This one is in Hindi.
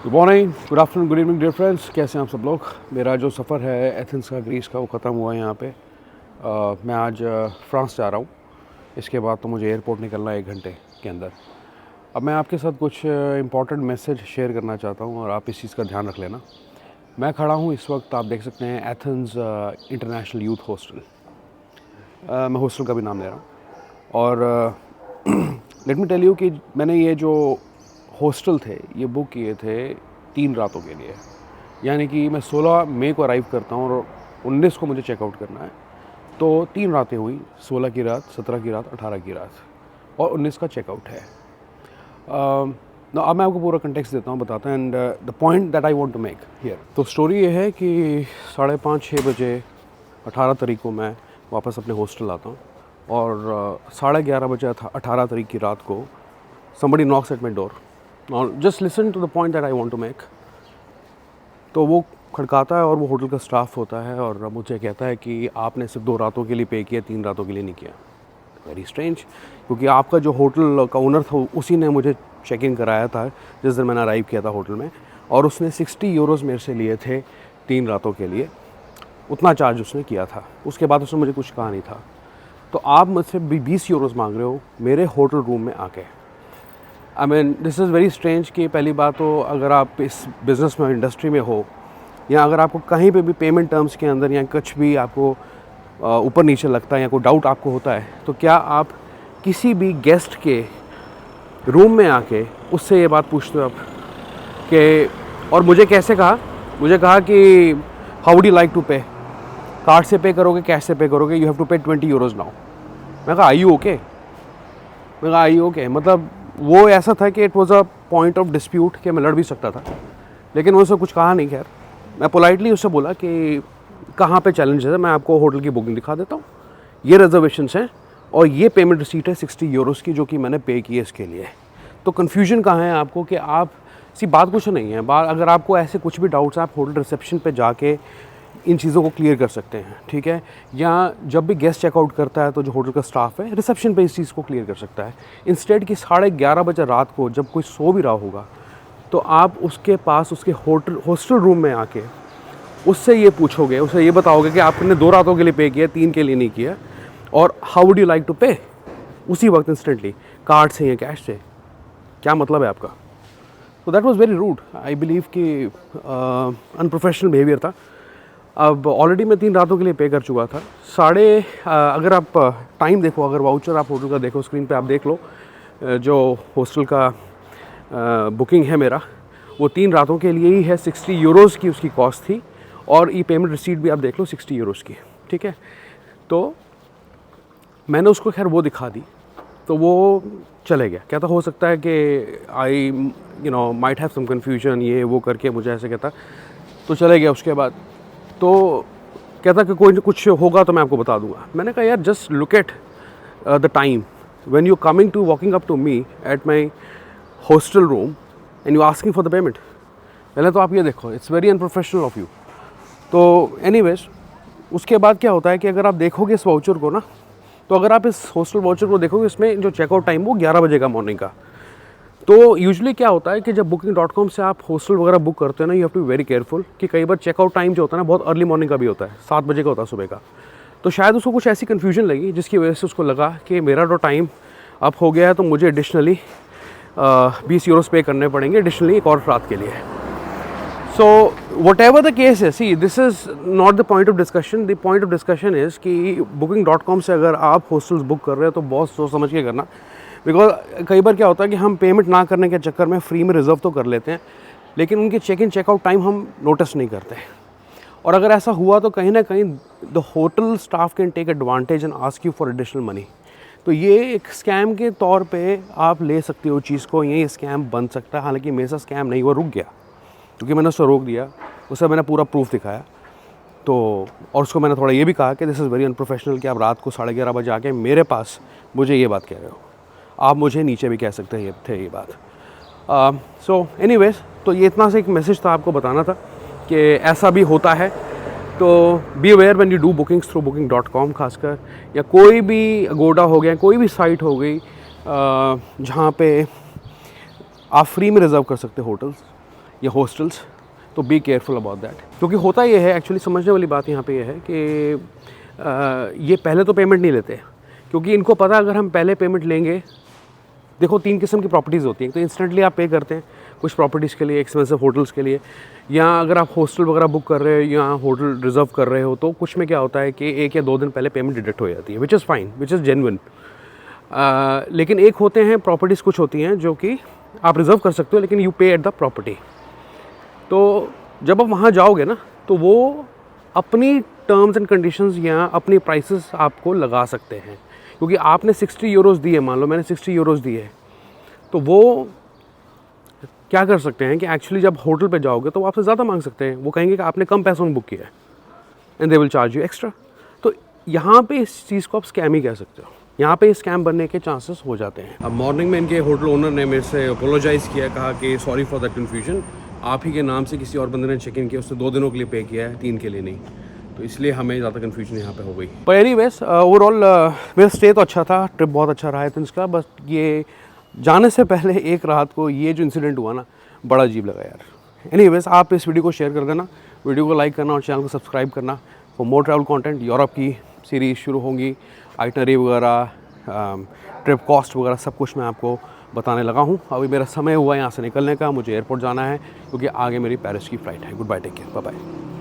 Good morning, good afternoon, good evening dear friends. कैसे हैं आप सब लोग। मेरा जो सफ़र है एथेंस का, ग्रीस का, वो ख़त्म हुआ है यहाँ पे। मैं आज फ्रांस जा रहा हूँ। इसके बाद तो मुझे एयरपोर्ट निकलना है 1 घंटे के अंदर। अब मैं आपके साथ कुछ इंपॉर्टेंट मैसेज शेयर करना चाहता हूँ और आप इस चीज़ का ध्यान रख लेना। मैं खड़ा हूँ इस वक्त, आप देख सकते हैं, एथेंस इंटरनेशनल यूथ हॉस्टल। मैं हॉस्टल का भी नाम ले रहा हूँ। और लेट मी टेल यू कि मैंने ये जो हॉस्टल थे ये बुक किए थे 3 रातों के लिए। यानी कि मैं 16 मई को अराइव करता हूँ और 19 को मुझे चेकआउट करना है। तो 3 रातें हुई, 16 की रात, 17 की रात, 18 की रात और 19 का चेकआउट है। अब मैं आपको पूरा कंटेक्स्ट देता हूँ, बताता हूँ and the point that I want to make here. तो स्टोरी ये है कि 5:30-6 बजे 18 तारीख को मैं वापस अपने हॉस्टल आता हूँ और 11:30 बजे 18 तारीख की रात को somebody knocks at my door. Now just listen to the point that I want to make. तो वो खड़काता है और वो होटल का स्टाफ होता है और मुझे कहता है कि आपने सिर्फ 2 रातों के लिए पे किया, 3 रातों के लिए नहीं किया। वेरी स्ट्रेंज, क्योंकि आपका जो होटल का ओनर था उसी ने मुझे चेक इन कराया था जिस दिन मैंने अराइव किया था होटल में, और उसने 60 यूरोज़ मेरे से लिए थे 3 रातों के लिए। उतना चार्ज उसने किया था। उसके बाद उसने मुझे कुछ कहा नहीं था। तो आप मुझसे 20 यूरोज़ मांग रहे हो मेरे होटल रूम में आके। I mean this is very strange कि पहली बात तो अगर आप इस बिज़नेस में, इंडस्ट्री में हो, या अगर आपको कहीं पे भी पेमेंट टर्म्स के अंदर या कुछ भी आपको ऊपर नीचे लगता है या कोई डाउट आपको होता है, तो क्या आप किसी भी गेस्ट के रूम में आके उससे ये बात पूछते हो आप कि, और मुझे कैसे कहा, मुझे कहा कि how would you like to pay, card से पे करोगे, कैश से पे करोगे, यू हैव टू पे 20 यूरोज़ नाउ। मैं कहा आई यू ओके, मैं कहा आई यू ओके। मतलब वो ऐसा था कि it was a point of dispute कि मैं लड़ भी सकता था, लेकिन उससे कुछ कहा नहीं। खैर, मैं पोलाइटली उससे बोला कि कहाँ पे चैलेंज है, मैं आपको होटल की बुकिंग दिखा देता हूँ, ये रिजर्वेशंस हैं और ये पेमेंट रिसीट है 60 यूरोज़ की जो कि मैंने पे की है इसके लिए। तो कन्फ्यूजन कहाँ है आपको कि आप, सी बात कुछ नहीं है, बात अगर आपको ऐसे कुछ भी डाउट्स आप होटल रिसेप्शन पे जाके इन चीज़ों को क्लियर कर सकते हैं, ठीक है। या जब भी गेस्ट चेकआउट करता है तो जो होटल का स्टाफ है रिसेप्शन पे इस चीज़ को क्लियर कर सकता है। इंस्टेड कि 11:30 बजे रात को जब कोई सो भी रहा होगा तो आप उसके पास, उसके हॉस्टल रूम में आके उससे ये पूछोगे, उसे ये बताओगे कि आपने 2 रातों के लिए पे किया, 3 के लिए नहीं किया, और how would you like to pay, उसी वक्त इंस्टेंटली, कार्ड से या कैश से, क्या मतलब है आपका। तो that was very rude. I believe कि अनप्रोफेशनल बिहेवियर था। अब ऑलरेडी मैं 3 रातों के लिए पे कर चुका था। अगर आप टाइम देखो, अगर वाउचर आप होटल का देखो, स्क्रीन पे आप देख लो, जो हॉस्टल का बुकिंग है मेरा, वो 3 रातों के लिए ही है। 60 यूरोज़ की उसकी कॉस्ट थी और ये पेमेंट रिसीट भी आप देख लो 60 यूरोज़ की, ठीक है। तो मैंने उसको खैर वो दिखा दी तो वो चले गया। कहता हो सकता है कि I might have some confusion, ये वो करके मुझे ऐसे कहता, तो चले गया। उसके बाद तो कहता कि कोई कुछ होगा तो मैं आपको बता दूंगा। मैंने कहा यार, just look at the time when you coming to walking up to me at my hostel room and you asking for the payment. पहले तो आप ये देखो, it's very unprofessional of you. तो एनीवेज, उसके बाद क्या होता है कि अगर आप देखोगे इस वाउचर को ना, तो अगर आप इस हॉस्टल वाउचर को देखोगे, इसमें जो चेकआउट टाइम वो 11 बजे का मॉर्निंग का। तो यूजुअली क्या होता है कि जब booking.com से आप हॉस्टल वगैरह बुक करते हो ना, you have to be very careful कि कई बार चेकआउट टाइम जो होता है ना, बहुत अर्ली मॉर्निंग का भी होता है, 7 बजे का होता है सुबह का। तो शायद उसको कुछ ऐसी कन्फ्यूजन लगी जिसकी वजह से उसको लगा कि मेरा जो टाइम अप हो गया है तो मुझे एडिशनली 20 यूरोज़ पे करने पड़ेंगे एडिशनली एक और रात के लिए। So whatever the case है, see this is not the point of discussion. The point of discussion is कि booking.com से अगर आप हॉस्टल्स बुक कर रहे हो तो बहुत सोच समझ के करना। बिकॉज कई बार क्या होता है कि हम पेमेंट ना करने के चक्कर में फ्री में रिज़र्व तो कर लेते हैं, लेकिन उनके चेक इन चेकआउट टाइम हम नोटिस नहीं करते। और अगर ऐसा हुआ तो कहीं ना कहीं the hotel staff can take advantage and ask you for additional money. तो ये एक स्कैम के तौर पे आप ले सकते हो चीज़ को, ये स्कैम बन सकता है। हालांकि मेरे साथ स्कैम नहीं हुआ, रुक गया क्योंकि मैंने उसको रोक दिया, उसे मैंने पूरा प्रूफ दिखाया। तो और उसको मैंने थोड़ा ये भी कहा कि दिस इज़ वेरी अनप्रोफेशनल कि आप रात को 11:30 बजे आके मेरे पास मुझे ये बात कह रहे हो, आप मुझे नीचे भी कह सकते हैं ये बात। सो एनीवेज, तो ये इतना सा एक मैसेज था आपको बताना था कि ऐसा भी होता है। तो be aware when you do bookings through booking.com, खासकर, या कोई भी अगोडा हो गया, कोई भी साइट हो गई जहाँ पे आप फ्री में रिज़र्व कर सकते हो होटल्स, या हॉस्टल्स, तो बी केयरफुल अबाउट दैट। क्योंकि होता ये है, एक्चुअली समझने वाली बात यहाँ पे ये है कि ये पहले तो पेमेंट नहीं लेते, क्योंकि इनको पता अगर हम पहले पेमेंट लेंगे, देखो 3 किस्म की प्रॉपर्टीज़ होती हैं। तो इंस्टेंटली आप पे करते हैं कुछ प्रॉपर्टीज़ के लिए, एक्सपेंसिव होटल्स के लिए, या अगर आप हॉस्टल वगैरह बुक कर रहे हो या होटल रिजर्व कर रहे हो, तो कुछ में क्या होता है कि 1 या 2 दिन पहले पेमेंट डिडक्ट हो जाती है, which is fine, which is genuine. लेकिन एक होते हैं प्रॉपर्टीज़, कुछ होती हैं जो कि आप रिज़र्व कर सकते हो लेकिन यू पे एट द प्रॉपर्टी। तो जब आप वहाँ जाओगे ना, तो वो अपनी टर्म्स एंड कंडीशंस या अपनी प्राइसेस आपको लगा सकते हैं, क्योंकि आपने 60 यूरोज़ दिए, मान लो मैंने 60 यूरोज़ दिए, तो वो क्या कर सकते हैं कि एक्चुअली जब होटल पे जाओगे तो वो आपसे ज़्यादा मांग सकते हैं। वो कहेंगे कि आपने कम पैसों में बुक किया है and they will charge you extra. तो यहाँ पे इस चीज़ को आप स्कैम ही कह सकते हो, यहाँ पे स्कैम बनने के चांसेस हो जाते हैं। अब मॉर्निंग में इनके होटल ओनर ने मेरे से अपोलोजाइज़ किया, कहा कि सॉरी फॉर दैट कन्फ्यूजन, आप ही के नाम से किसी और बंदे ने चेक इन किया, उसने 2 दिनों के लिए पे किया है, 3 के लिए नहीं, तो इसलिए हमें ज़्यादा कन्फ्यूजन यहाँ पे हो गई। पर एनीवेज ओवरऑल मेरा स्टे तो अच्छा था, ट्रिप बहुत अच्छा रहा एथेंस का। बस ये जाने से पहले एक रात को ये जो इंसिडेंट हुआ ना, बड़ा अजीब लगा यार। एनीवेज आप इस वीडियो को शेयर कर देना, वीडियो को लाइक करना और चैनल को सब्सक्राइब करना for more travel content. Europe की सीरीज़ शुरू होंगी, आइटनरी वगैरह, ट्रिप कॉस्ट वगैरह सब कुछ मैं आपको बताने लगा हूँ। अभी मेरा समय हुआ यहाँ से निकलने का, मुझे एयरपोर्ट जाना है क्योंकि आगे मेरी पेरिस की फ़्लाइट है। Good bye, take care, bye bye.